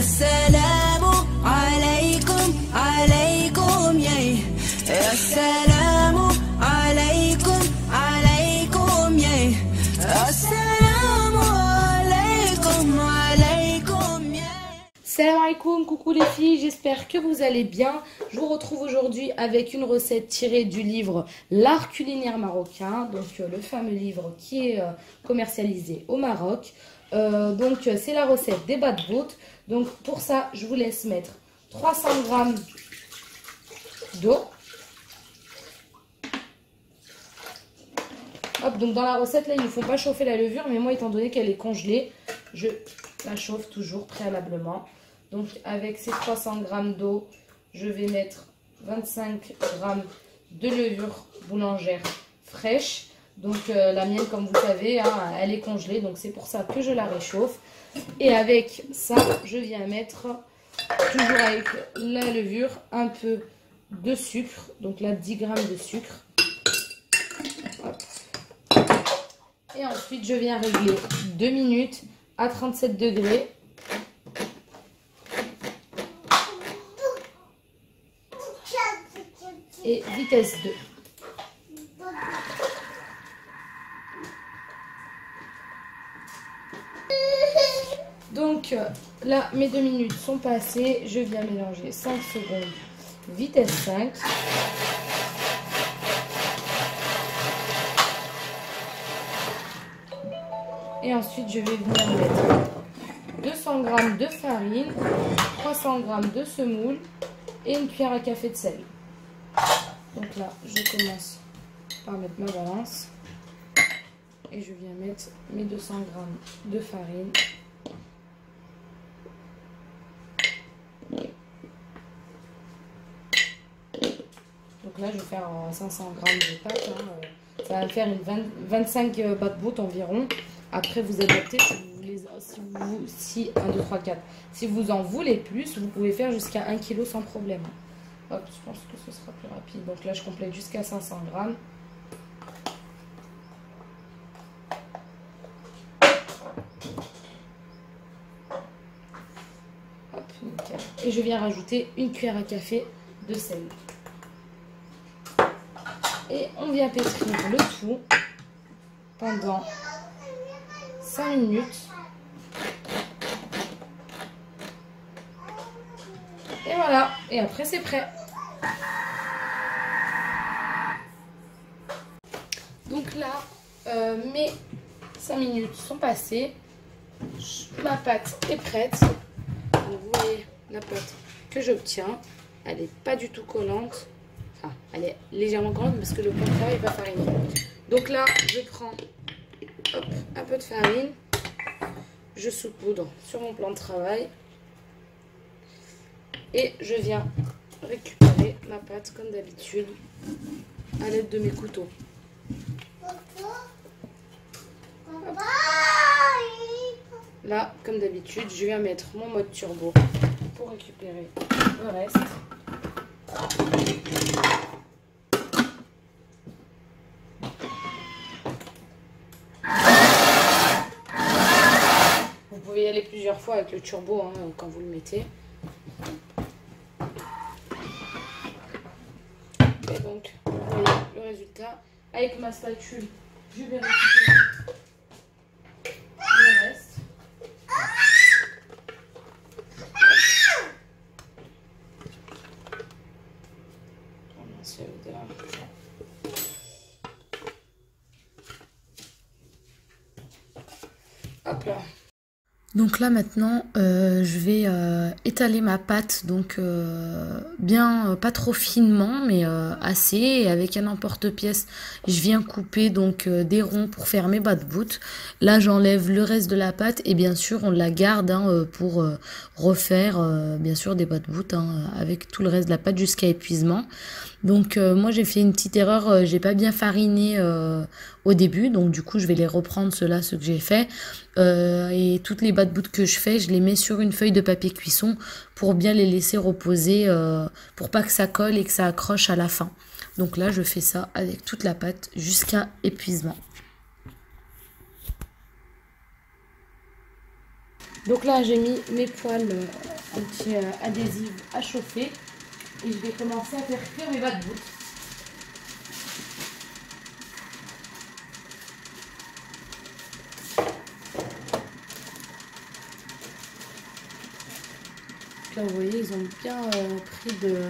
Assalamu alaikum, alaikum, yeah. Assalamu alaikum, alaikum, yeah. Assalamu alaikum, alaikum, yeah. Salam alaikum, coucou les filles, j'espère que vous allez bien. Je vous retrouve aujourd'hui avec une recette tirée du livre L'art culinaire marocain, donc le fameux livre qui est commercialisé au Maroc. Donc c'est la recette des bat-bout. Donc pour ça, je vous laisse mettre 300 g d'eau. Hop, donc dans la recette là, il ne faut pas chauffer la levure, mais moi étant donné qu'elle est congelée, je la chauffe toujours préalablement. Donc avec ces 300 g d'eau, je vais mettre 25 g de levure boulangère fraîche. Donc la mienne, comme vous savez, hein, elle est congelée, donc c'est pour ça que je la réchauffe. Et avec ça, je viens mettre, toujours avec la levure, un peu de sucre. Donc là, 10 g de sucre. Hop. Et ensuite, je viens régler 2 minutes à 37 degrés. Et vitesse 2. Donc là, mes 2 minutes sont passées. Je viens mélanger 5 secondes, vitesse 5. Et ensuite, je vais venir mettre 200 g de farine, 300 g de semoule et une cuillère à café de sel. Donc là, je commence par mettre ma balance. Et je viens mettre mes 200 g de farine. Donc là, je vais faire 500 g de pâte. Hein. Ça va me faire une 25 bat-bout environ. Après, vous adaptez si vous voulez. Si 1, 2, 3, 4. Si vous en voulez plus, vous pouvez faire jusqu'à 1 kg sans problème. Hop, je pense que ce sera plus rapide. Donc là, je complète jusqu'à 500 g. Hop, nickel. Et je viens rajouter une cuillère à café de sel. Et on vient pétrir le tout pendant 5 minutes. Et voilà. Et après, c'est prêt. Donc là, mes 5 minutes sont passées. Ma pâte est prête. Donc, vous voyez la pâte que j'obtiens. Elle n'est pas du tout collante. Enfin, elle est légèrement collante parce que le plan de travail va fariner. Donc là, je prends hop, un peu de farine. Je saupoudre sur mon plan de travail. Et je viens récupérer ma pâte comme d'habitude à l'aide de mes couteaux. Hop. Là, comme d'habitude, je viens mettre mon mode turbo pour récupérer le reste. Vous pouvez y aller plusieurs fois avec le turbo hein, quand vous le mettez. Et donc, vous voyez le résultat. Avec ma spatule, je vais récupérer le reste. Hop là. Donc là maintenant je vais étaler ma pâte donc bien pas trop finement mais assez, et avec un emporte-pièce je viens couper donc des ronds pour faire mes bat-bout. Là j'enlève le reste de la pâte et bien sûr on la garde hein, pour refaire bien sûr des bat-bout hein, avec tout le reste de la pâte jusqu'à épuisement. Donc moi j'ai fait une petite erreur, j'ai pas bien fariné au début, donc du coup je vais les reprendre ceux que j'ai fait et toutes les bat-bout que je fais, je les mets sur une feuille de papier cuisson pour bien les laisser reposer pour pas que ça colle et que ça accroche à la fin. Donc là je fais ça avec toute la pâte jusqu'à épuisement. Donc là, j'ai mis mes poêles anti-adhésives à chauffer. Et je vais commencer à faire cuire mes bad-bouts. Là, vous voyez, ils ont bien pris de...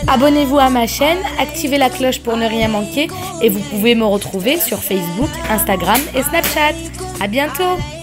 Abonnez-vous à ma chaîne, activez la cloche pour ne rien manquer et vous pouvez me retrouver sur Facebook, Instagram et Snapchat. À bientôt!